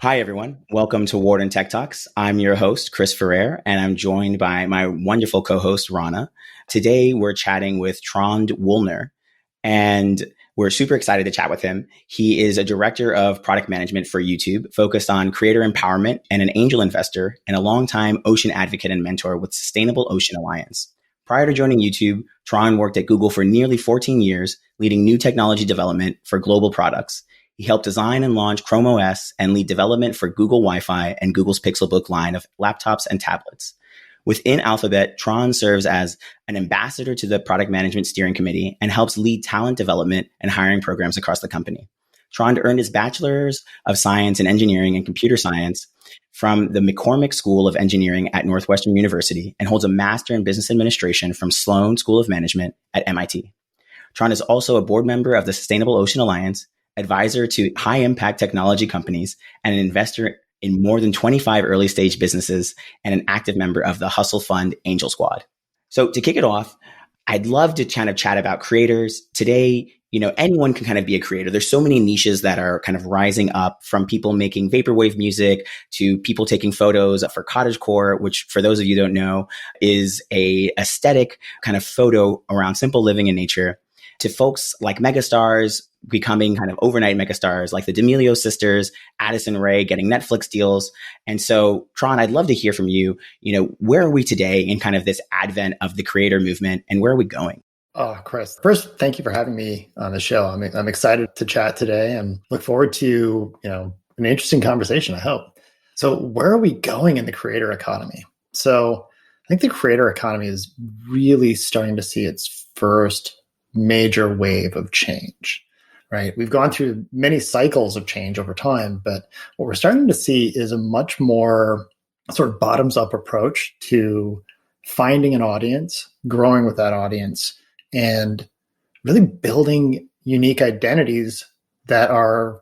Hi, everyone. Welcome to Warden Tech Talks. I'm your host, Chris Ferrer, and I'm joined by my wonderful co-host, Rana. Today, we're chatting with Trond, and we're super excited to chat with him. He is a director of product management for YouTube, focused on creator empowerment and an angel investor and a longtime ocean advocate and mentor with Sustainable Ocean Alliance. Prior to joining YouTube, Trond worked at Google for nearly 14 years, leading new technology development for global products. He helped design and launch Chrome OS and lead development for Google Wi-Fi and Google's Pixelbook line of laptops and tablets. Within Alphabet, Trond serves as an ambassador to the Product Management Steering Committee and helps lead talent development and hiring programs across the company. Trond earned his Bachelor's of Science in Engineering and Computer Science from the McCormick School of Engineering at Northwestern University and holds a Master in Business Administration from Sloan School of Management at MIT. Trond is also a board member of the Sustainable Ocean Alliance, advisor to high-impact technology companies, and an investor in more than 25 early-stage businesses, and an active member of the Hustle Fund Angel Squad. So to kick it off, I'd love to kind of chat about creators. Today, anyone can kind of be a creator. There's so many niches that are kind of rising up, from people making vaporwave music to people taking photos for cottagecore, which for those of you who don't know, is a aesthetic kind of photo around simple living in nature, to folks like megastars becoming kind of overnight megastars like the D'Amelio sisters, Addison Rae getting Netflix deals. And so, Trond, I'd love to hear from you. Where are we today in kind of this advent of the creator movement, and where are we going? Oh, Chris, first, thank you for having me on the show. I'm excited to chat today and look forward to, an interesting conversation, I hope. So where are we going in the creator economy? So I think the creator economy is really starting to see its first major wave of change, right? We've gone through many cycles of change over time, but what we're starting to see is a much more sort of bottoms up approach to finding an audience, growing with that audience, and really building unique identities that are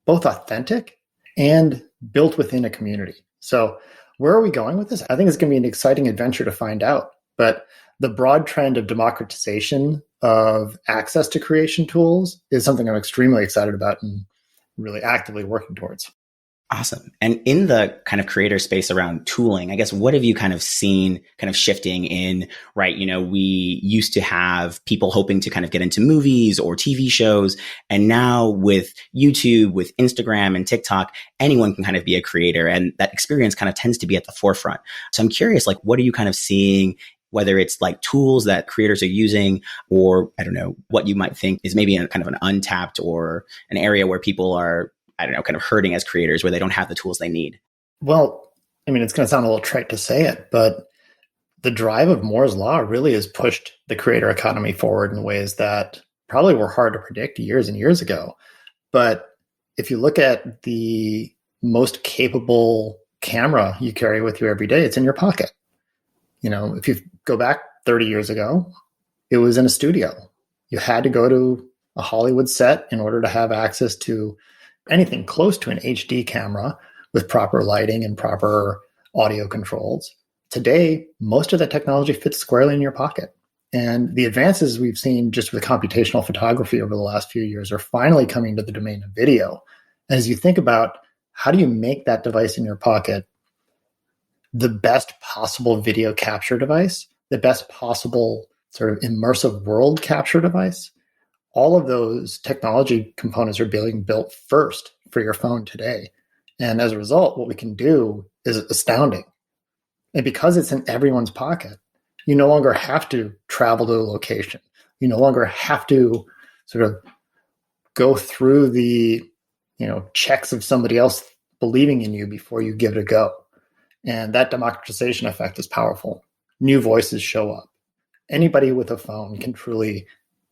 both authentic and built within a community. So where are we going with this? I think it's going to be an exciting adventure to find out. But the broad trend of democratization of access to creation tools is something I'm extremely excited about and really actively working towards. Awesome. And in the kind of creator space around tooling, I guess, what have you kind of seen kind of shifting in, right? We used to have people hoping to kind of get into movies or TV shows. And now with YouTube, with Instagram and TikTok, anyone can kind of be a creator. And that experience kind of tends to be at the forefront. So I'm curious, like, what are you kind of seeing, whether it's like tools that creators are using, or I don't know, what you might think is maybe kind of an untapped or an area where people are, kind of hurting as creators, where they don't have the tools they need? Well, it's going to sound a little trite to say it, but the drive of Moore's Law really has pushed the creator economy forward in ways that probably were hard to predict years and years ago. But if you look at the most capable camera you carry with you every day, it's in your pocket. If you go back 30 years ago, it was in a studio. You had to go to a Hollywood set in order to have access to anything close to an HD camera with proper lighting and proper audio controls. Today, most of that technology fits squarely in your pocket. And the advances we've seen just with computational photography over the last few years are finally coming to the domain of video. And as you think about how do you make that device in your pocket the best possible video capture device, the best possible sort of immersive world capture device, all of those technology components are being built first for your phone today. And as a result, what we can do is astounding. And because it's in everyone's pocket, you no longer have to travel to a location. You no longer have to sort of go through the, checks of somebody else believing in you before you give it a go. And that democratization effect is powerful. New voices show up. Anybody with a phone can truly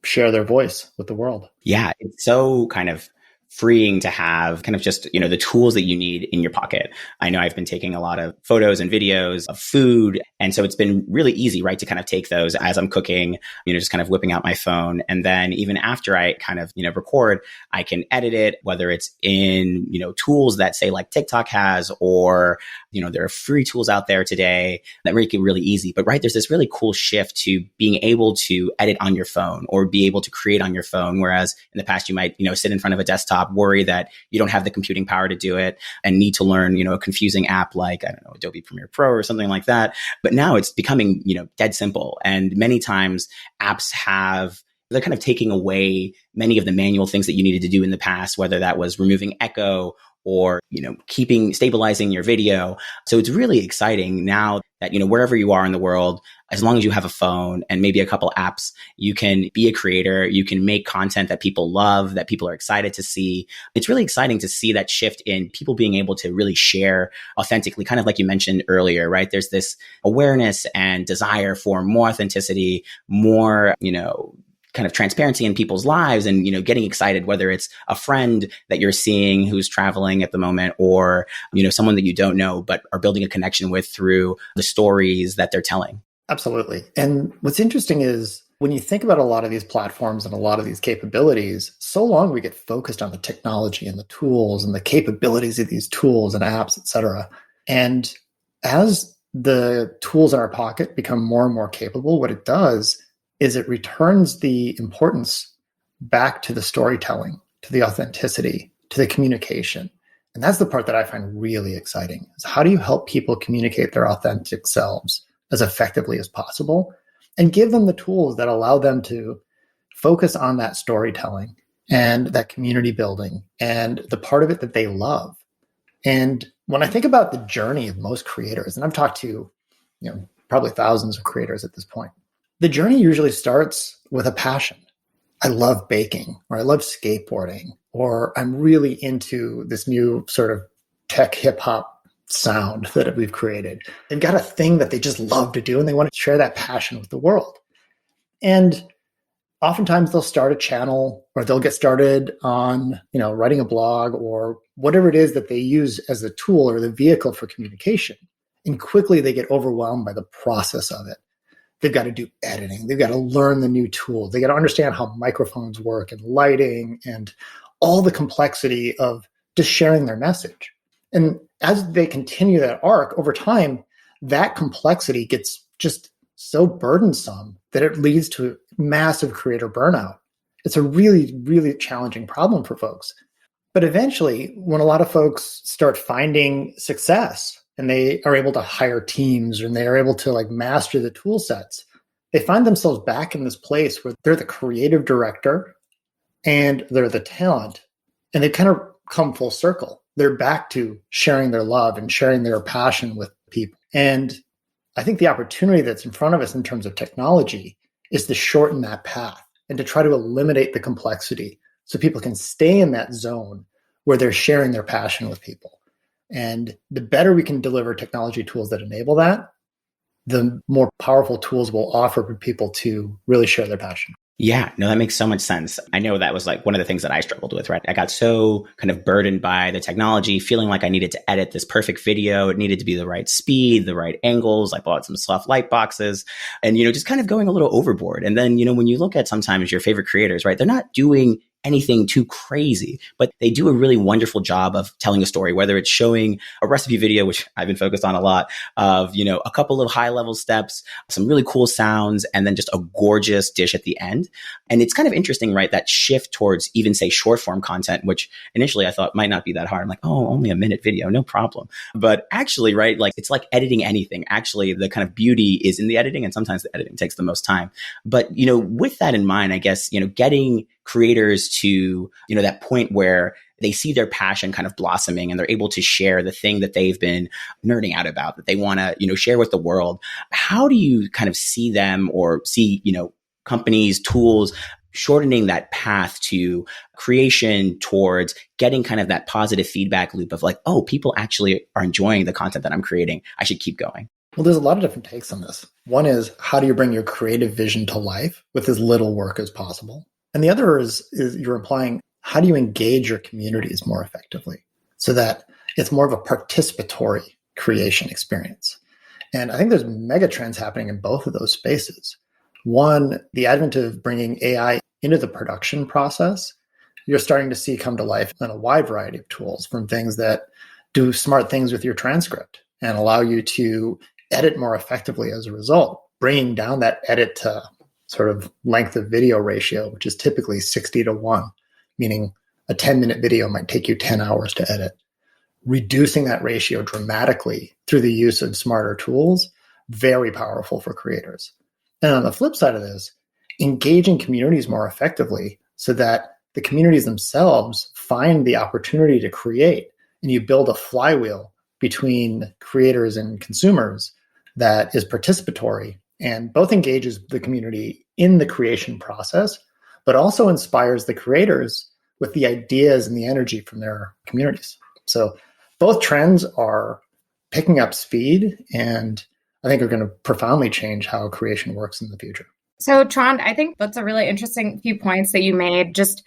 share their voice with the world. Yeah, it's so kind of freeing to have kind of just, the tools that you need in your pocket. I know I've been taking a lot of photos and videos of food. And so it's been really easy, right, to kind of take those as I'm cooking, just kind of whipping out my phone. And then even after I kind of, record, I can edit it, whether it's in, tools that say like TikTok has, or, there are free tools out there today that make it really easy. But right, there's this really cool shift to being able to edit on your phone or be able to create on your phone. Whereas in the past, you might, sit in front of a desktop laptop, worry that you don't have the computing power to do it, and need to learn, a confusing app like, I don't know, Adobe Premiere Pro or something like that. But now it's becoming, dead simple. And many times apps they're kind of taking away many of the manual things that you needed to do in the past, whether that was removing echo or, stabilizing your video. So it's really exciting now that, wherever you are in the world, as long as you have a phone and maybe a couple apps, you can be a creator, you can make content that people love, that people are excited to see. It's really exciting to see that shift in people being able to really share authentically, kind of like you mentioned earlier, right? There's this awareness and desire for more authenticity, more, kind of transparency in people's lives, and getting excited, whether it's a friend that you're seeing who's traveling at the moment, or someone that you don't know but are building a connection with through the stories that they're telling. Absolutely. And what's interesting is when you think about a lot of these platforms and a lot of these capabilities, so long we get focused on the technology and the tools and the capabilities of these tools and apps, et cetera. And as the tools in our pocket become more and more capable, what it does is it returns the importance back to the storytelling, to the authenticity, to the communication. And that's the part that I find really exciting, is how do you help people communicate their authentic selves as effectively as possible and give them the tools that allow them to focus on that storytelling and that community building and the part of it that they love. And when I think about the journey of most creators, and I've talked to, probably thousands of creators at this point, the journey usually starts with a passion. I love baking, or I love skateboarding, or I'm really into this new sort of tech hip hop sound that we've created. They've got a thing that they just love to do, and they want to share that passion with the world. And oftentimes they'll start a channel, or they'll get started on, writing a blog or whatever it is that they use as a tool or the vehicle for communication. And quickly they get overwhelmed by the process of it. They've got to do editing. They've got to learn the new tool. They got to understand how microphones work and lighting and all the complexity of just sharing their message. And as they continue that arc over time, that complexity gets just so burdensome that it leads to massive creator burnout. It's a really, really challenging problem for folks. But eventually, when a lot of folks start finding success, and they are able to hire teams, and they are able to master the tool sets, they find themselves back in this place where they're the creative director and they're the talent, and they kind of come full circle. They're back to sharing their love and sharing their passion with people. And I think the opportunity that's in front of us in terms of technology is to shorten that path and to try to eliminate the complexity so people can stay in that zone where they're sharing their passion with people. And the better we can deliver technology tools that enable that, the more powerful tools we'll offer for people to really share their passion. Yeah, no, that makes so much sense. I know that was one of the things that I struggled with, right? I got so kind of burdened by the technology, feeling like I needed to edit this perfect video. It needed to be the right speed, the right angles. I bought some soft light boxes and, just kind of going a little overboard. And then, when you look at sometimes your favorite creators, right, they're not doing anything too crazy, but they do a really wonderful job of telling a story, whether it's showing a recipe video, which I've been focused on a lot of, a couple of high level steps, some really cool sounds, and then just a gorgeous dish at the end. And it's kind of interesting, right? That shift towards even say short form content, which initially I thought might not be that hard. I'm like, oh, only a minute video, no problem. But actually, right, it's like editing anything. Actually, the kind of beauty is in the editing, and sometimes the editing takes the most time. But, with that in mind, I guess, getting creators to, that point where they see their passion kind of blossoming and they're able to share the thing that they've been nerding out about, that they want to, share with the world. How do you kind of see them or see, companies, tools shortening that path to creation towards getting kind of that positive feedback loop of oh, people actually are enjoying the content that I'm creating. I should keep going. Well, there's a lot of different takes on this. One is, how do you bring your creative vision to life with as little work as possible? And the other is you're implying, how do you engage your communities more effectively so that it's more of a participatory creation experience? And I think there's megatrends happening in both of those spaces. One, the advent of bringing AI into the production process, you're starting to see come to life in a wide variety of tools, from things that do smart things with your transcript and allow you to edit more effectively as a result, bringing down that edit to sort of length of video ratio, which is typically 60 to 1, meaning a 10-minute video might take you 10 hours to edit. Reducing that ratio dramatically through the use of smarter tools, very powerful for creators. And on the flip side of this, engaging communities more effectively so that the communities themselves find the opportunity to create, and you build a flywheel between creators and consumers that is participatory and both engages the community in the creation process, but also inspires the creators with the ideas and the energy from their communities. So both trends are picking up speed and I think are going to profoundly change how creation works in the future. So Trond, I think that's a really interesting few points that you made. Just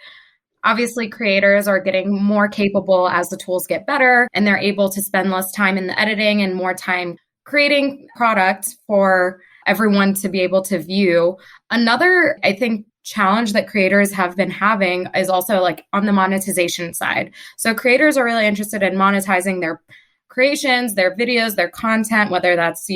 obviously creators are getting more capable as the tools get better and they're able to spend less time in the editing and more time creating product for everyone to be able to view. Another, I think, challenge that creators have been having is also like on the monetization side. So creators are really interested in monetizing their creations, their videos, their content, whether that's,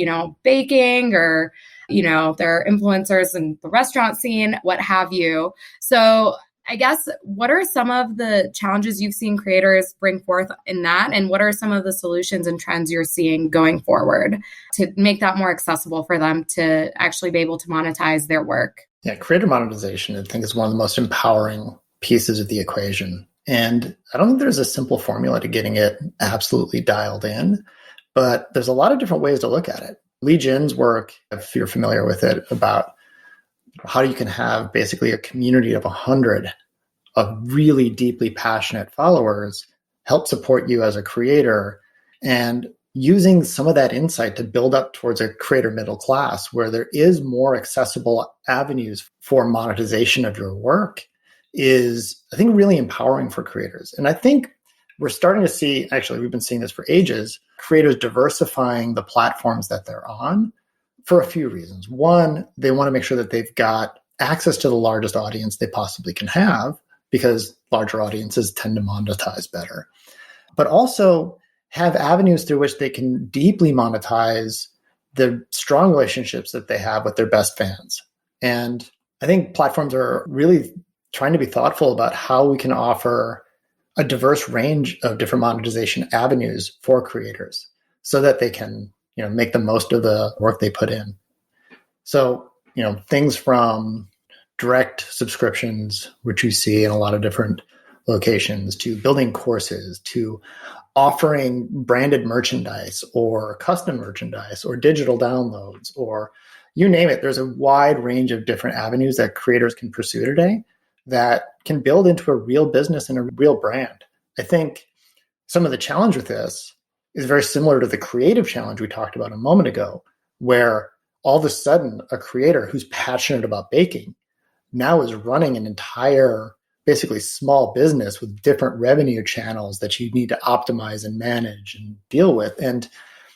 baking or, they're influencers in the restaurant scene, what have you. So I guess, what are some of the challenges you've seen creators bring forth in that? And what are some of the solutions and trends you're seeing going forward to make that more accessible for them to actually be able to monetize their work? Yeah, creator monetization, I think, is one of the most empowering pieces of the equation. And I don't think there's a simple formula to getting it absolutely dialed in, but there's a lot of different ways to look at it. Lee Jin's work, if you're familiar with it, about how you can have basically a community of 100 of really deeply passionate followers help support you as a creator, and using some of that insight to build up towards a creator middle class where there is more accessible avenues for monetization of your work is, I think, really empowering for creators. And I think we're starting to see, actually, we've been seeing this for ages, creators diversifying the platforms that they're on for a few reasons. One, they want to make sure that they've got access to the largest audience they possibly can have, because larger audiences tend to monetize better. But also have avenues through which they can deeply monetize the strong relationships that they have with their best fans. And I think platforms are really trying to be thoughtful about how we can offer a diverse range of different monetization avenues for creators so that they can, make the most of the work they put in. So, things from direct subscriptions, which you see in a lot of different locations, to building courses, to offering branded merchandise or custom merchandise or digital downloads, or you name it. There's a wide range of different avenues that creators can pursue today that can build into a real business and a real brand. I think some of the challenge with this is very similar to the creative challenge we talked about a moment ago, where all of a sudden a creator who's passionate about baking now is running an entire, basically small business with different revenue channels that you need to optimize and manage and deal with. And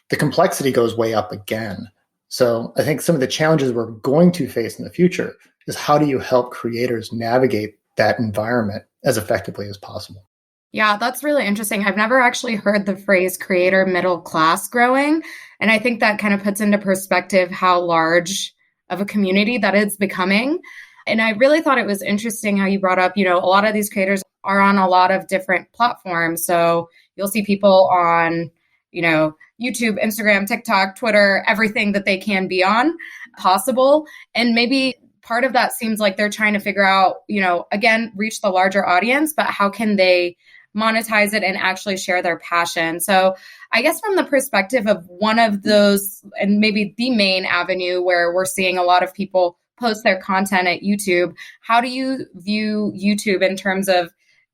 the complexity goes way up again. So I think some of the challenges we're going to face in the future is how do you help creators navigate that environment as effectively as possible? Yeah, that's really interesting. I've never actually heard the phrase creator middle class growing. And I think that kind of puts into perspective how large of a community that it's becoming. And I really thought it was interesting how you brought up, a lot of these creators are on a lot of different platforms. So you'll see people on, YouTube, Instagram, TikTok, Twitter, everything that they can be on possible. And maybe part of that seems like they're trying to figure out, again, reach the larger audience, but how can they monetize it and actually share their passion? So I guess from the perspective of one of those, and maybe the main avenue where we're seeing a lot of people post their content at YouTube, how do you view YouTube in terms of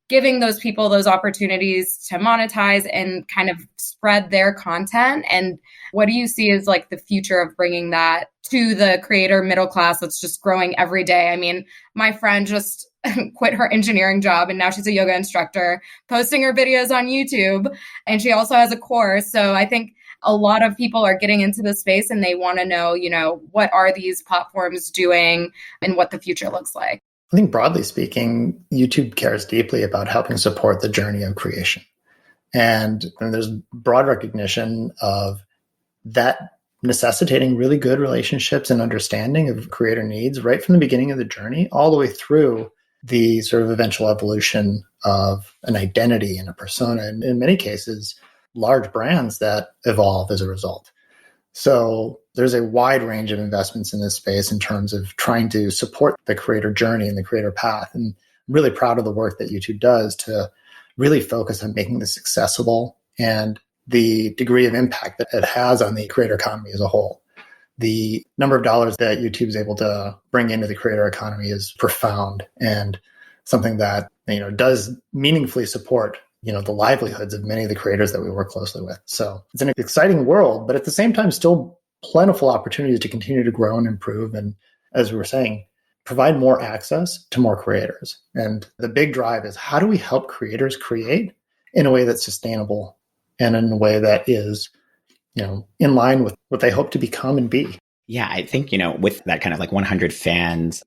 giving those people those opportunities to monetize and kind of spread their content? And what do you see as like the future of bringing that to the creator middle class that's just growing every day? I mean, my friend just quit her engineering job and now she's a yoga instructor posting her videos on YouTube, and she also has a course. So I think a lot of people are getting into the space and they want to know, what are these platforms doing and what the future looks like. I think broadly speaking, YouTube cares deeply about helping support the journey of creation. And there's broad recognition of that necessitating really good relationships and understanding of creator needs right from the beginning of the journey, all the way through the sort of eventual evolution of an identity and a persona, and in many cases, large brands that evolve as a result. So there's a wide range of investments in this space in terms of trying to support the creator journey and the creator path. And I'm really proud of the work that YouTube does to really focus on making this accessible and the degree of impact that it has on the creator economy as a whole. The number of dollars that YouTube is able to bring into the creator economy is profound and something that, does meaningfully support, the livelihoods of many of the creators that we work closely with. So it's an exciting world, but at the same time, still plentiful opportunities to continue to grow and improve. And as we were saying, provide more access to more creators. And the big drive is, how do we help creators create in a way that's sustainable and in a way that is, in line with what they hope to become and be? Yeah, I think, with that kind of like 100 fans,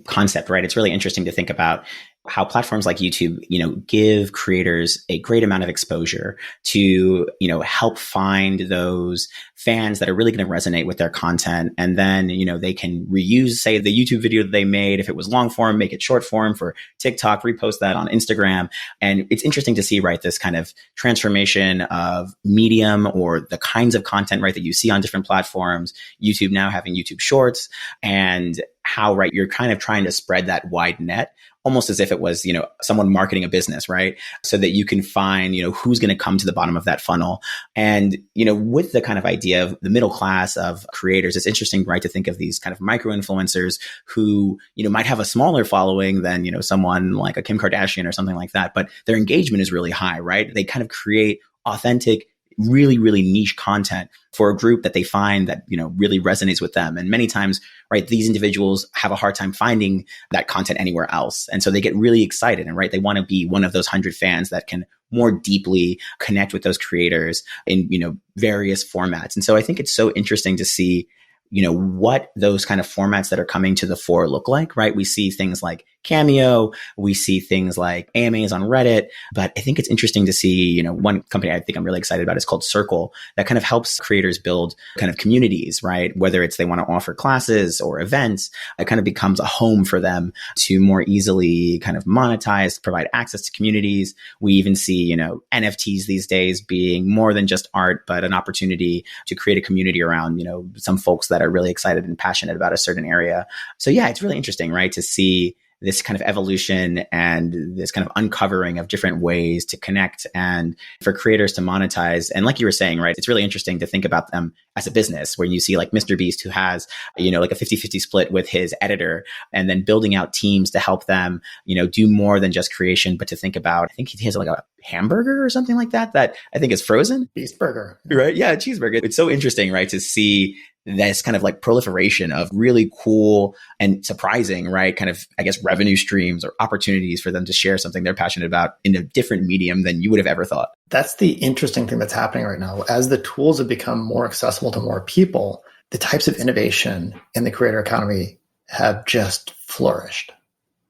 concept, right? It's really interesting to think about how platforms like YouTube, give creators a great amount of exposure to, help find those fans that are really going to resonate with their content. And then, they can reuse, say, the YouTube video that they made. If it was long form, make it short form for TikTok, repost that on Instagram. And it's interesting to see, right, this kind of transformation of medium or the kinds of content, right, that you see on different platforms, YouTube now having YouTube Shorts, and how, right, you're kind of trying to spread that wide net, almost as if it was, someone marketing a business, right? So that you can find, who's going to come to the bottom of that funnel. And, with the kind of idea of the middle class of creators, it's interesting, right, to think of these kind of micro influencers who, might have a smaller following than, someone like a Kim Kardashian or something like that, but their engagement is really high, right? They kind of create authentic, really, really niche content for a group that they find that, really resonates with them. And many times, right, these individuals have a hard time finding that content anywhere else. And so they get really excited and, right, they want to be one of those 100 fans that can more deeply connect with those creators in, various formats. And so I think it's so interesting to see, what those kind of formats that are coming to the fore look like, right? We see things like Cameo, we see things like AMAs on Reddit, but I think it's interesting to see, one company I think I'm really excited about is called Circle, that kind of helps creators build kind of communities, right? Whether it's they want to offer classes or events, it kind of becomes a home for them to more easily kind of monetize, provide access to communities. We even see, NFTs these days being more than just art, but an opportunity to create a community around, some folks that are really excited and passionate about a certain area. So yeah, it's really interesting, right, to see this kind of evolution and this kind of uncovering of different ways to connect and for creators to monetize. And like you were saying, right, it's really interesting to think about them as a business where you see like Mr. Beast, who has, like a 50-50 split with his editor, and then building out teams to help them, do more than just creation, but to think about, I think he has like a hamburger or something like that I think is frozen. Beast burger. Right? Yeah, a cheeseburger. It's so interesting, right, to see this kind of like proliferation of really cool and surprising, right, kind of, I guess, revenue streams or opportunities for them to share something they're passionate about in a different medium than you would have ever thought. That's the interesting thing that's happening right now. As the tools have become more accessible to more people, the types of innovation in the creator economy have just flourished.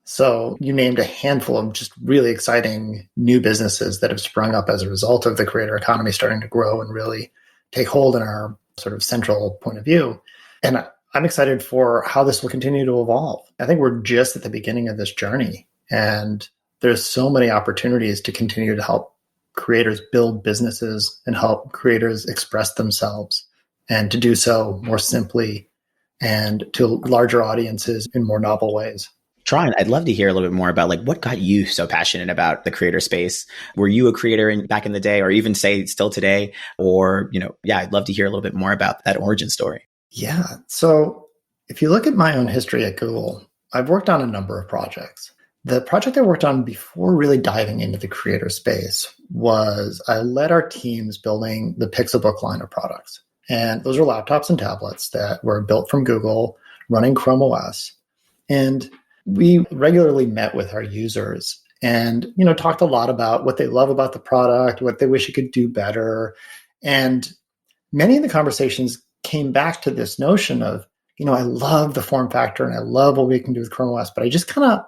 So you named a handful of just really exciting new businesses that have sprung up as a result of the creator economy starting to grow and really take hold in our sort of central point of view. And I'm excited for how this will continue to evolve. I think we're just at the beginning of this journey, and there's so many opportunities to continue to help creators build businesses and help creators express themselves, and to do so more simply and to larger audiences in more novel ways. Trond, I'd love to hear a little bit more about like what got you so passionate about the creator space. Were you a creator back in the day, or even say still today? Or, I'd love to hear a little bit more about that origin story. Yeah. So if you look at my own history at Google, I've worked on a number of projects. The project I worked on before really diving into the creator space was I led our teams building the Pixelbook line of products. And those are laptops and tablets that were built from Google running Chrome OS. And we regularly met with our users and, talked a lot about what they love about the product, what they wish it could do better. And many of the conversations came back to this notion of, I love the form factor and I love what we can do with Chrome OS, but I just kind of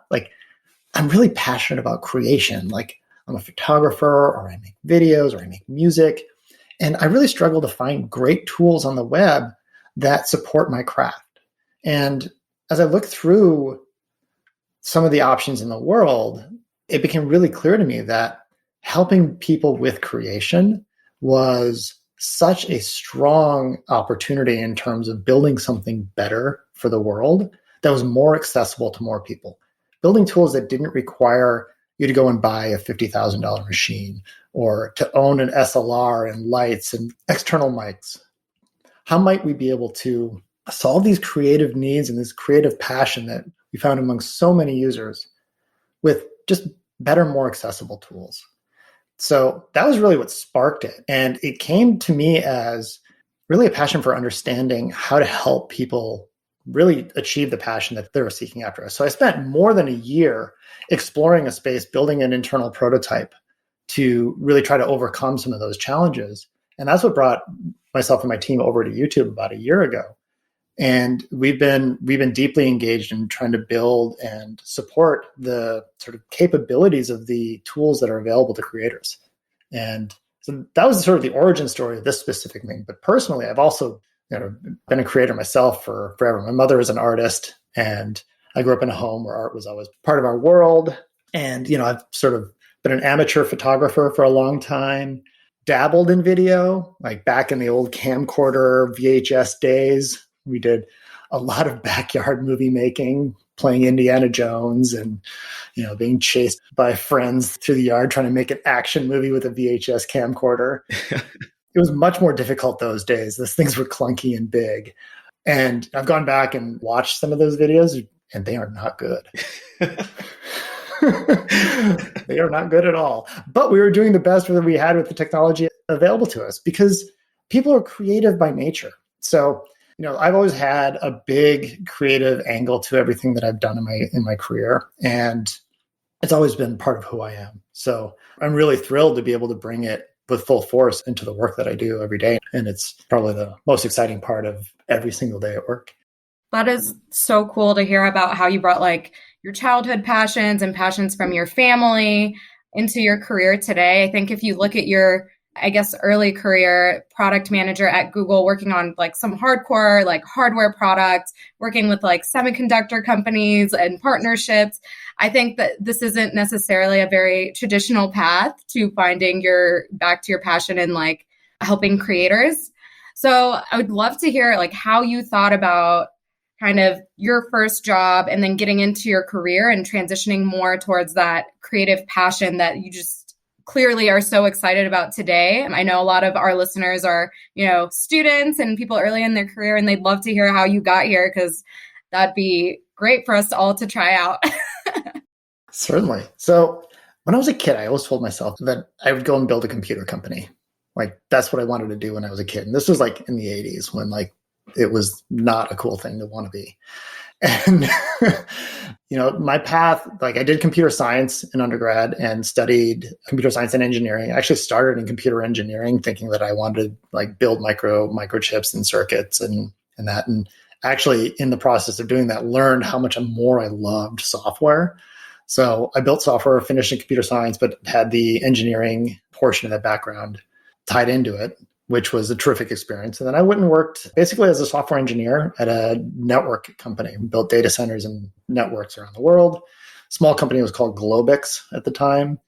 I'm really passionate about creation. Like I'm a photographer, or I make videos, or I make music. And I really struggle to find great tools on the web that support my craft. And as I look through some of the options in the world, it became really clear to me that helping people with creation was such a strong opportunity in terms of building something better for the world that was more accessible to more people. Building tools that didn't require you to go and buy a $50,000 machine or to own an SLR and lights and external mics. How might we be able to solve these creative needs and this creative passion that we found among so many users with just better, more accessible tools? So that was really what sparked it. And it came to me as really a passion for understanding how to help people really achieve the passion that they were seeking after. So I spent more than a year exploring a space, building an internal prototype to really try to overcome some of those challenges. And that's what brought myself and my team over to YouTube about a year ago. And we've been deeply engaged in trying to build and support the sort of capabilities of the tools that are available to creators. And so that was sort of the origin story of this specific thing. But personally, I've also been a creator myself for forever. My mother is an artist, and I grew up in a home where art was always part of our world. And, I've sort of been an amateur photographer for a long time, dabbled in video, like back in the old camcorder VHS days. We did a lot of backyard movie making, playing Indiana Jones and, being chased by friends through the yard trying to make an action movie with a VHS camcorder. It was much more difficult those days. Those things were clunky and big. And I've gone back and watched some of those videos, and they are not good. They are not good at all. But we were doing the best that we had with the technology available to us because people are creative by nature. So, I've always had a big creative angle to everything that I've done in my career. And it's always been part of who I am. So I'm really thrilled to be able to bring it with full force into the work that I do every day. And it's probably the most exciting part of every single day at work. That is so cool to hear about how you brought your childhood passions and passions from your family into your career today. I think if you look at your, early career, product manager at Google, working on some hardcore hardware products, working with semiconductor companies and partnerships, I think that this isn't necessarily a very traditional path to finding back to your passion in helping creators. So I would love to hear how you thought about kind of your first job and then getting into your career and transitioning more towards that creative passion that you just clearly are so excited about today. I know a lot of our listeners are, students and people early in their career, and they'd love to hear how you got here because that'd be great for us all to try out. Certainly. So when I was a kid, I always told myself that I would go and build a computer company. That's what I wanted to do when I was a kid. And this was in the 80s when it was not a cool thing to want to be. And, my path, I did computer science in undergrad and studied computer science and engineering. I actually started in computer engineering thinking that I wanted to build microchips and circuits and that. And actually in the process of doing that, learned how much more I loved software. So I built software, finished in computer science, but had the engineering portion of that background tied into it, which was a terrific experience. And then I went and worked basically as a software engineer at a network company. We built data centers and networks around the world. Small company was called Globix at the time.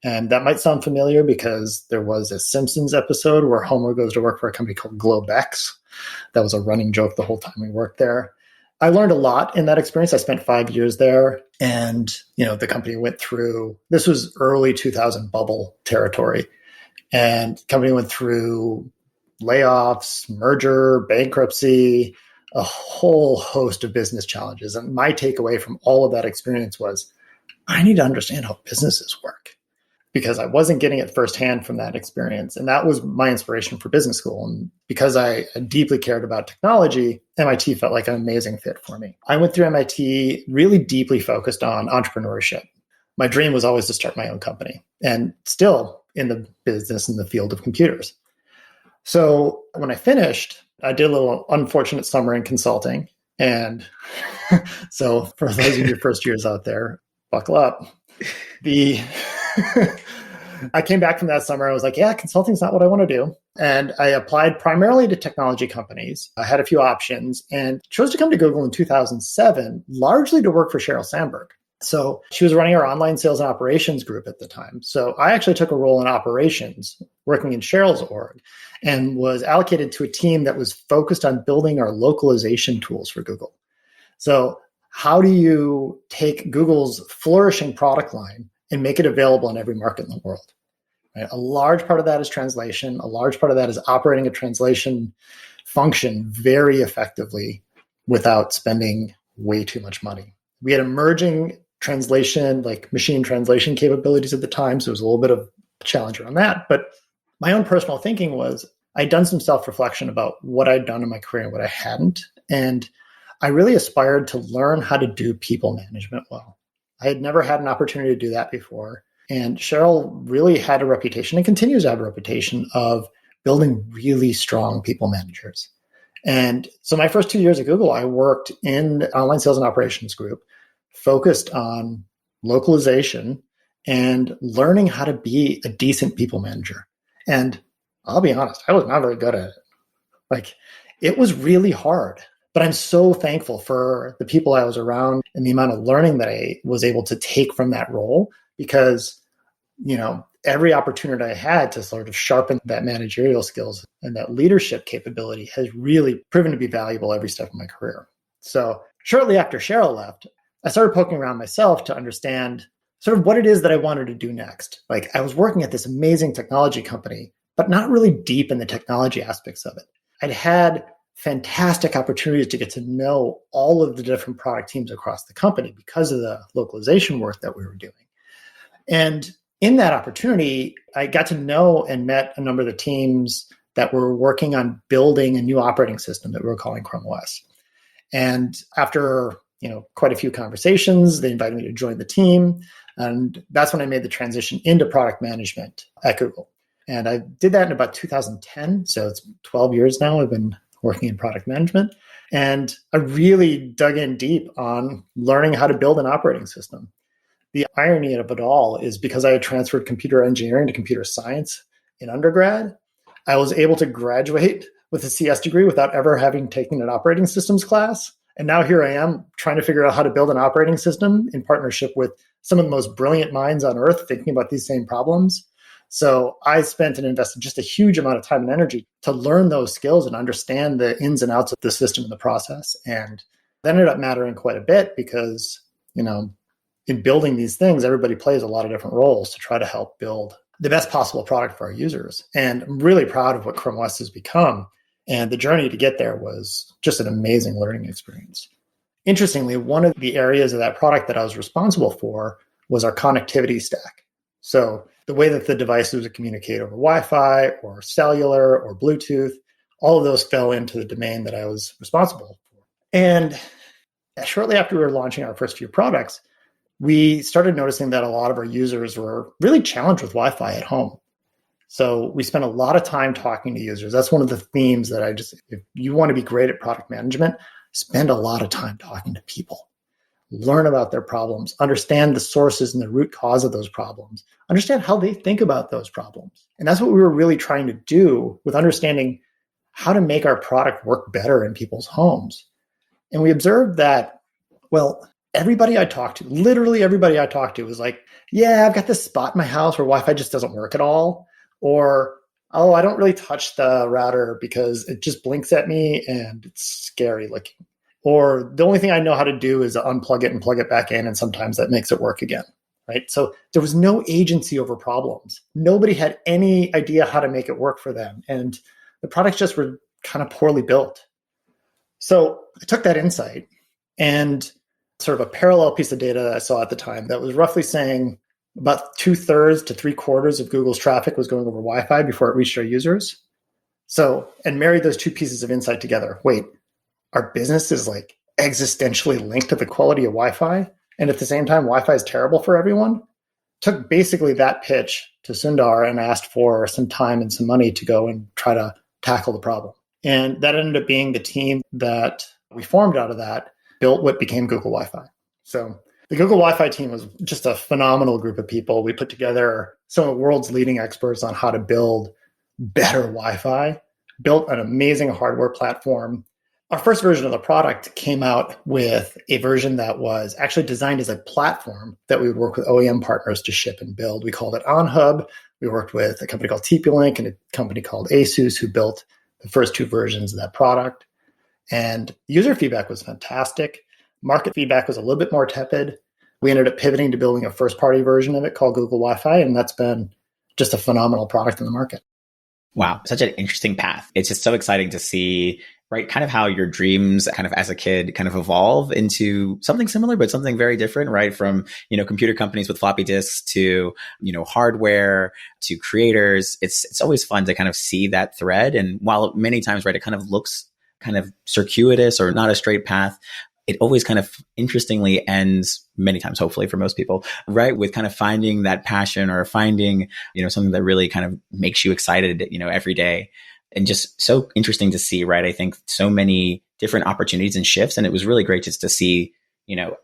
And that might sound familiar because there was a Simpsons episode where Homer goes to work for a company called Globex. That was a running joke the whole time we worked there. I learned a lot in that experience. I spent 5 years there. And, the company went through, this was early 2000 bubble territory. And the company went through layoffs, merger, bankruptcy, a whole host of business challenges. And my takeaway from all of that experience was, I need to understand how businesses work because I wasn't getting it firsthand from that experience. And that was my inspiration for business school. And because I deeply cared about technology, MIT felt like an amazing fit for me. I went through MIT really deeply focused on entrepreneurship. My dream was always to start my own company and still in the business in the field of computers. So when I finished, I did a little unfortunate summer in consulting. And so for those of your first years out there, buckle up. I came back from that summer. I was like, yeah, consulting's not what I want to do. And I applied primarily to technology companies. I had a few options and chose to come to Google in 2007, largely to work for Sheryl Sandberg. So she was running our online sales and operations group at the time. So I actually took a role in operations, working in Sheryl's org, and was allocated to a team that was focused on building our localization tools for Google. So how do you take Google's flourishing product line and make it available in every market in the world? Right? A large part of that is translation. A large part of that is operating a translation function very effectively without spending way too much money. We had emerging translation, like machine translation capabilities at the time. So it was a little bit of a challenge around that. But my own personal thinking was I'd done some self-reflection about what I'd done in my career and what I hadn't. And I really aspired to learn how to do people management well. I had never had an opportunity to do that before. And Sheryl really had a reputation and continues to have a reputation of building really strong people managers. And so my first 2 years at Google, I worked in the online sales and operations group, focused on localization and learning how to be a decent people manager. And I'll be honest, I was not very good at it. Like, it was really hard. But I'm so thankful for the people I was around and the amount of learning that I was able to take from that role, because, every opportunity I had to sort of sharpen that managerial skills and that leadership capability has really proven to be valuable every step of my career. So shortly after Sheryl left, I started poking around myself to understand sort of what it is that I wanted to do next. Like, I was working at this amazing technology company, but not really deep in the technology aspects of it. I'd had fantastic opportunities to get to know all of the different product teams across the company because of the localization work that we were doing. And in that opportunity, I got to know and met a number of the teams that were working on building a new operating system that we were calling Chrome OS. And after quite a few conversations, they invited me to join the team. And that's when I made the transition into product management at Google. And I did that in about 2010. So it's 12 years now I've been working in product management. And I really dug in deep on learning how to build an operating system. The irony of it all is because I had transferred computer engineering to computer science in undergrad, I was able to graduate with a CS degree without ever having taken an operating systems class. And now here I am trying to figure out how to build an operating system in partnership with some of the most brilliant minds on earth thinking about these same problems. So I spent and invested just a huge amount of time and energy to learn those skills and understand the ins and outs of the system and the process. And that ended up mattering quite a bit because, in building these things, everybody plays a lot of different roles to try to help build the best possible product for our users. And I'm really proud of what Chrome OS has become. And the journey to get there was just an amazing learning experience. Interestingly, one of the areas of that product that I was responsible for was our connectivity stack. So the way that the devices would communicate over Wi-Fi or cellular or Bluetooth, all of those fell into the domain that I was responsible for. And shortly after we were launching our first few products, we started noticing that a lot of our users were really challenged with Wi-Fi at home. So we spent a lot of time talking to users. That's one of the themes that if you want to be great at product management, spend a lot of time talking to people. Learn about their problems, understand the sources and the root cause of those problems, understand how they think about those problems. And that's what we were really trying to do with understanding how to make our product work better in people's homes. And we observed that, everybody I talked to, literally everybody I talked to was like, yeah, I've got this spot in my house where Wi-Fi just doesn't work at all. Or, oh, I don't really touch the router because it just blinks at me and it's scary looking. Or the only thing I know how to do is unplug it and plug it back in, and sometimes that makes it work again, right? So there was no agency over problems. Nobody had any idea how to make it work for them. And the products just were kind of poorly built. So I took that insight and sort of a parallel piece of data that I saw at the time that was roughly saying about 2/3 to 3/4 of Google's traffic was going over Wi-Fi before it reached our users. So, and married those two pieces of insight together. Wait, our business is like existentially linked to the quality of Wi-Fi. And at the same time, Wi-Fi is terrible for everyone. Took basically that pitch to Sundar and asked for some time and some money to go and try to tackle the problem. And that ended up being the team that we formed out of that, built what became Google Wi-Fi. So the Google Wi-Fi team was just a phenomenal group of people. We put together some of the world's leading experts on how to build better Wi-Fi, built an amazing hardware platform, Our first version of the product came out with a version that was actually designed as a platform that we would work with OEM partners to ship and build. We called it OnHub. We worked with a company called TP-Link and a company called Asus who built the first two versions of that product. And user feedback was fantastic. Market feedback was a little bit more tepid. We ended up pivoting to building a first-party version of it called GoogleFi, and that's been just a phenomenal product in the market. Wow, such an interesting path. It's just so exciting to see, right, kind of how your dreams kind of as a kid kind of evolve into something similar, but something very different, right? From, computer companies with floppy disks to, hardware to creators. It's always fun to kind of see that thread. And while many times, right, it kind of looks kind of circuitous or not a straight path, it always kind of interestingly ends, many times, hopefully for most people, right, with kind of finding that passion or finding, something that really kind of makes you excited, every day. And just so interesting to see, right? I think so many different opportunities and shifts. And it was really great just to see,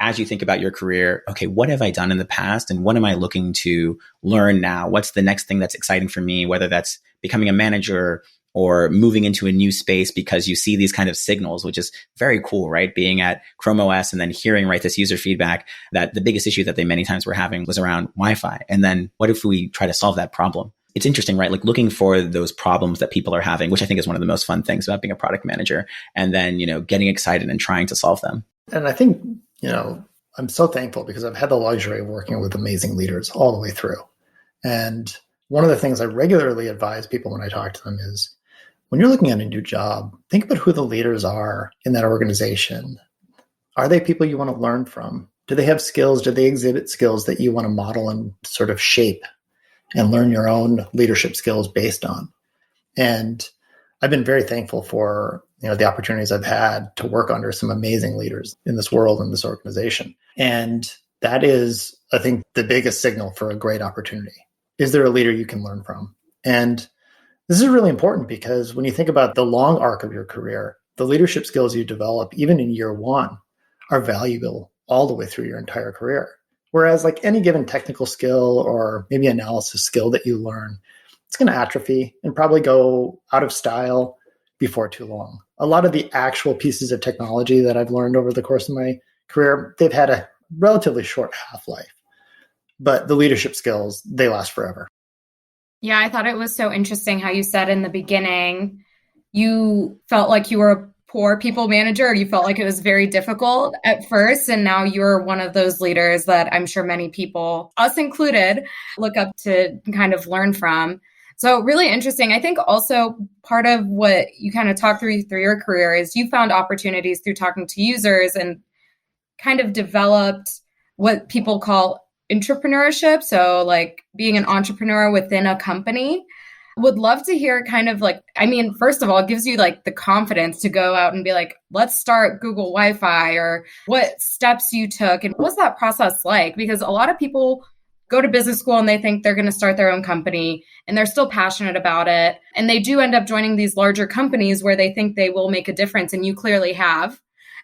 as you think about your career, okay, what have I done in the past? And what am I looking to learn now? What's the next thing that's exciting for me, whether that's becoming a manager or moving into a new space because you see these kind of signals, which is very cool, right? Being at Chrome OS and then hearing, right, this user feedback that the biggest issue that they many times were having was around Wi-Fi. And then what if we try to solve that problem? It's interesting, right? Like looking for those problems that people are having, which I think is one of the most fun things about being a product manager, and then, getting excited and trying to solve them. And I think, I'm so thankful because I've had the luxury of working with amazing leaders all the way through. And one of the things I regularly advise people when I talk to them is, when you're looking at a new job, think about who the leaders are in that organization. Are they people you want to learn from? Do they have skills? Do they exhibit skills that you want to model and sort of shape and learn your own leadership skills based on? And I've been very thankful for, the opportunities I've had to work under some amazing leaders in this world and this organization. And that is, I think, the biggest signal for a great opportunity. Is there a leader you can learn from? And this is really important because when you think about the long arc of your career, the leadership skills you develop, even in year one, are valuable all the way through your entire career. Whereas like any given technical skill or maybe analysis skill that you learn, it's going to atrophy and probably go out of style before too long. A lot of the actual pieces of technology that I've learned over the course of my career, they've had a relatively short half-life. But the leadership skills, they last forever. Yeah, I thought it was so interesting how you said in the beginning, you felt like you were a poor people manager, or you felt like it was very difficult at first. And now you're one of those leaders that I'm sure many people, us included, look up to kind of learn from. So really interesting. I think also part of what you kind of talked through your career is you found opportunities through talking to users and kind of developed what people call entrepreneurship. So like being an entrepreneur within a company. Would love to hear kind of like, first of all, it gives you like the confidence to go out and be like, let's start Google Wi-Fi, or what steps you took and what's that process like? Because a lot of people go to business school and they think they're going to start their own company and they're still passionate about it. And they do end up joining these larger companies where they think they will make a difference. And you clearly have.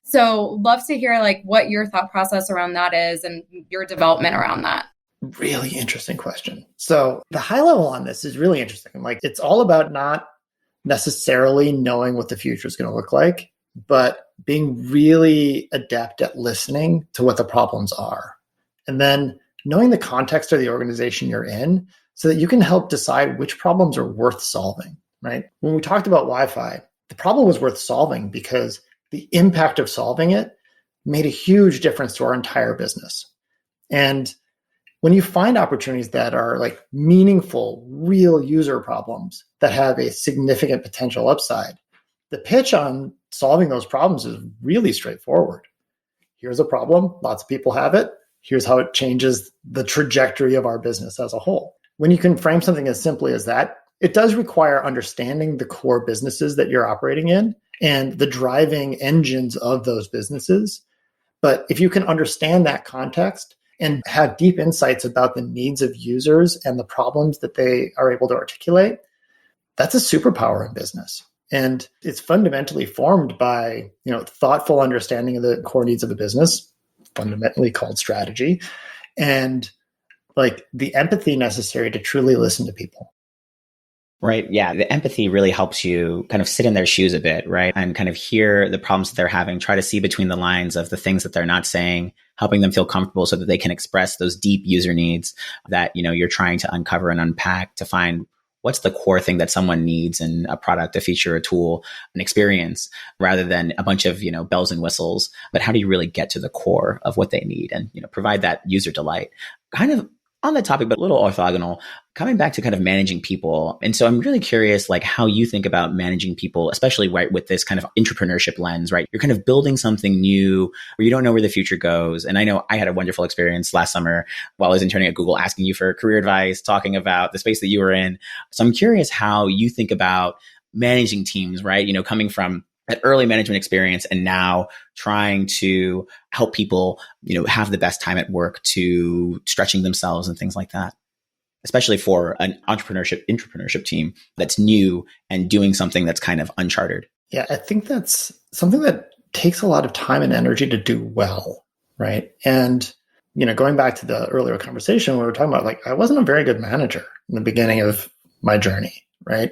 So love to hear like what your thought process around that is and your development around that. Really interesting question. So the high level on this is really interesting. Like it's all about not necessarily knowing what the future is going to look like, but being really adept at listening to what the problems are. And then knowing the context of the organization you're in so that you can help decide which problems are worth solving, right? When we talked about Wi-Fi, the problem was worth solving because the impact of solving it made a huge difference to our entire business. And when you find opportunities that are like meaningful, real user problems that have a significant potential upside, the pitch on solving those problems is really straightforward. Here's a problem. Lots of people have it. Here's how it changes the trajectory of our business as a whole. When you can frame something as simply as that, it does require understanding the core businesses that you're operating in and the driving engines of those businesses. But if you can understand that context and have deep insights about the needs of users and the problems that they are able to articulate, that's a superpower in business. And it's fundamentally formed by, thoughtful understanding of the core needs of the business, fundamentally called strategy, and like the empathy necessary to truly listen to people. Right. Yeah. The empathy really helps you kind of sit in their shoes a bit, right? And kind of hear the problems that they're having, try to see between the lines of the things that they're not saying, helping them feel comfortable so that they can express those deep user needs that, you're trying to uncover and unpack to find what's the core thing that someone needs in a product, a feature, a tool, an experience, rather than a bunch of, bells and whistles. But how do you really get to the core of what they need and, provide that user delight? Kind of on the topic, but a little orthogonal, coming back to kind of managing people. And so I'm really curious, like how you think about managing people, especially right with this kind of entrepreneurship lens, right? You're kind of building something new where you don't know where the future goes. And I know I had a wonderful experience last summer while I was interning at Google, asking you for career advice, talking about the space that you were in. So I'm curious how you think about managing teams, right? Coming from that early management experience and now trying to help people, have the best time at work, to stretching themselves and things like that, especially for an entrepreneurship team that's new and doing something that's kind of uncharted. Yeah, I think that's something that takes a lot of time and energy to do well, right? And, going back to the earlier conversation, we were talking about, like, I wasn't a very good manager in the beginning of my journey, right?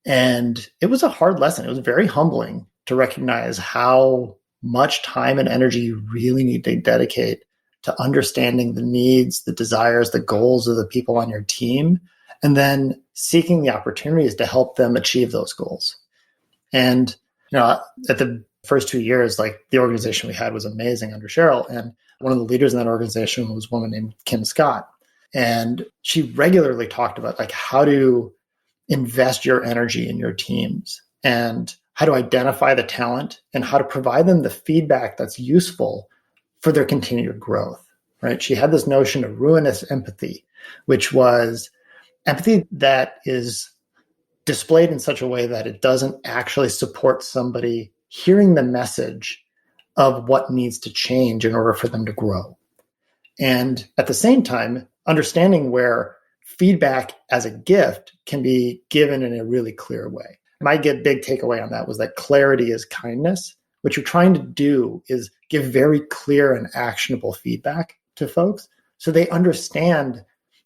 And it was a hard lesson. It was very humbling to recognize how much time and energy you really need to dedicate to understanding the needs, the desires, the goals of the people on your team, and then seeking the opportunities to help them achieve those goals. And, at the first 2 years, like, the organization we had was amazing under Sheryl. And one of the leaders in that organization was a woman named Kim Scott. And she regularly talked about, like, how to invest your energy in your teams and how to identify the talent and how to provide them the feedback that's useful for their continued growth, right? She had this notion of ruinous empathy, which was empathy that is displayed in such a way that it doesn't actually support somebody hearing the message of what needs to change in order for them to grow. And at the same time, understanding where feedback as a gift can be given in a really clear way. My big takeaway on that was that clarity is kindness. What you're trying to do is give very clear and actionable feedback to folks so they understand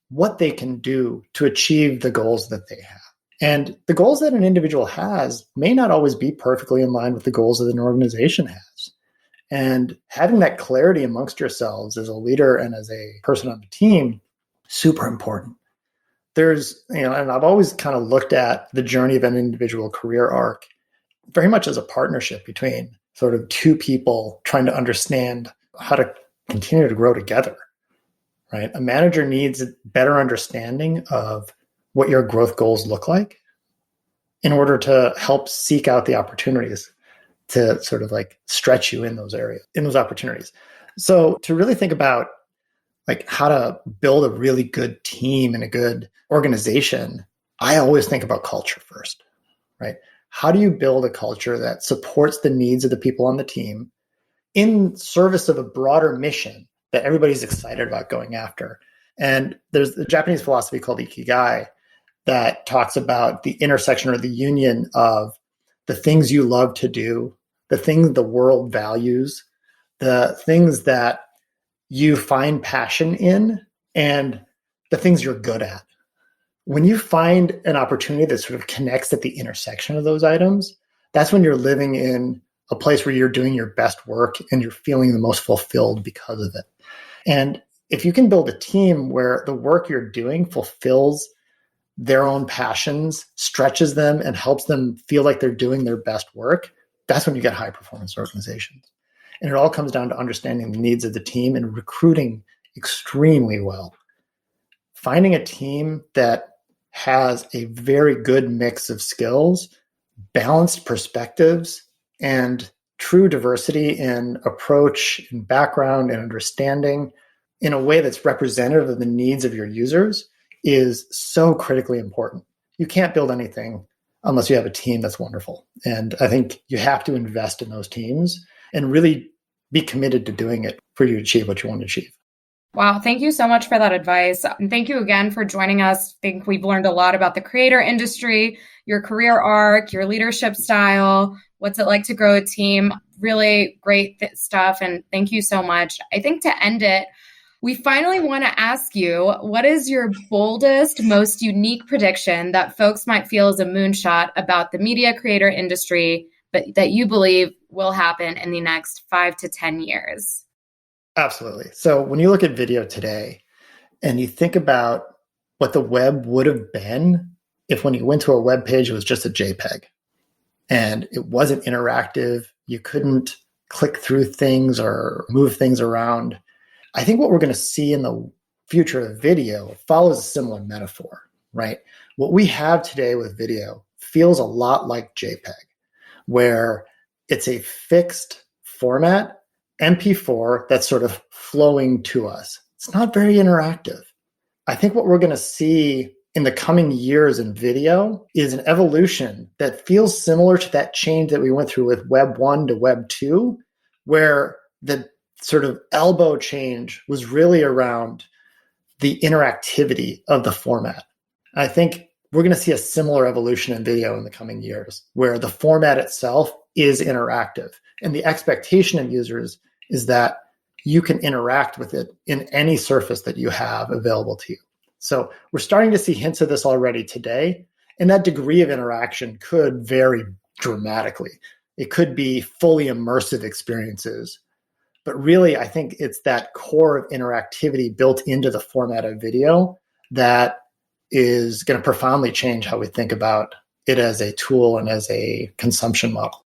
what they can do to achieve the goals that they have. And the goals that an individual has may not always be perfectly in line with the goals that an organization has. And having that clarity amongst yourselves as a leader and as a person on the team, super important. There's, and I've always kind of looked at the journey of an individual career arc very much as a partnership between sort of two people trying to understand how to continue to grow together, right? A manager needs a better understanding of what your growth goals look like in order to help seek out the opportunities to sort of like stretch you in those areas, in those opportunities. So to really think about like how to build a really good team and a good organization, I always think about culture first, right? How do you build a culture that supports the needs of the people on the team in service of a broader mission that everybody's excited about going after? And there's the Japanese philosophy called Ikigai that talks about the intersection or the union of the things you love to do, the things the world values, the things that you find passion in, and the things you're good at. When you find an opportunity that sort of connects at the intersection of those items, that's when you're living in a place where you're doing your best work and you're feeling the most fulfilled because of it. And if you can build a team where the work you're doing fulfills their own passions, stretches them, and helps them feel like they're doing their best work, that's when you get high performance organizations. And it all comes down to understanding the needs of the team and recruiting extremely well. Finding a team that has a very good mix of skills, balanced perspectives, and true diversity in approach and background and understanding in a way that's representative of the needs of your users is so critically important. You can't build anything unless you have a team that's wonderful. And I think you have to invest in those teams and really be committed to doing it for you to achieve what you want to achieve. Wow. Thank you so much for that advice. And thank you again for joining us. I think we've learned a lot about the creator industry, your career arc, your leadership style, what's it like to grow a team. Really great stuff. And thank you so much. I think to end it, We finally want to ask you, what is your boldest, most unique prediction that folks might feel is a moonshot about the media creator industry, but that you believe will happen in the next 5 to 10 years? Absolutely. So when you look at video today and you think about what the web would have been if when you went to a web page, it was just a JPEG and it wasn't interactive, you couldn't click through things or move things around. I think what we're going to see in the future of video follows a similar metaphor, right? What we have today with video feels a lot like JPEG, where it's a fixed format, MP4, that's sort of flowing to us. It's not very interactive. I think what we're going to see in the coming years in video is an evolution that feels similar to that change that we went through with Web 1 to Web 2, where the sort of elbow change was really around the interactivity of the format. I think we're going to see a similar evolution in video in the coming years, where the format itself is interactive. And the expectation of users is that you can interact with it in any surface that you have available to you. So we're starting to see hints of this already today. And that degree of interaction could vary dramatically. It could be fully immersive experiences. But really, I think it's that core of interactivity built into the format of video that is going to profoundly change how we think about it as a tool and as a consumption model.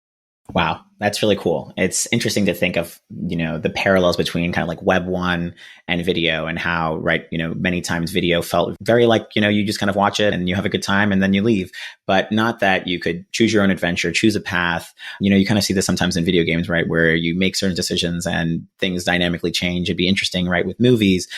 Wow, that's really cool. It's interesting to think of, the parallels between kind of like Web 1 and video, and how, right, many times video felt very like, you just kind of watch it and you have a good time and then you leave, but not that you could choose your own adventure, choose a path. You kind of see this sometimes in video games, right, where you make certain decisions and things dynamically change. It'd be interesting, right, with movies,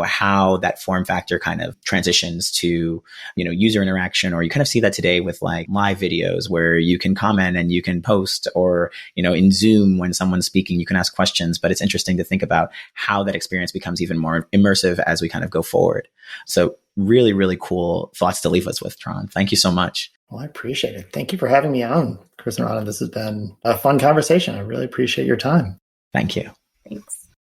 how that form factor kind of transitions to, user interaction, or you kind of see that today with like live videos where you can comment and you can post, or, in Zoom, when someone's speaking, you can ask questions. But it's interesting to think about how that experience becomes even more immersive as we kind of go forward. So really, really cool thoughts to leave us with, Trond. Thank you so much. Well, I appreciate it. Thank you for having me on, Chris and Rana. This has been a fun conversation. I really appreciate your time. Thank you. Thanks.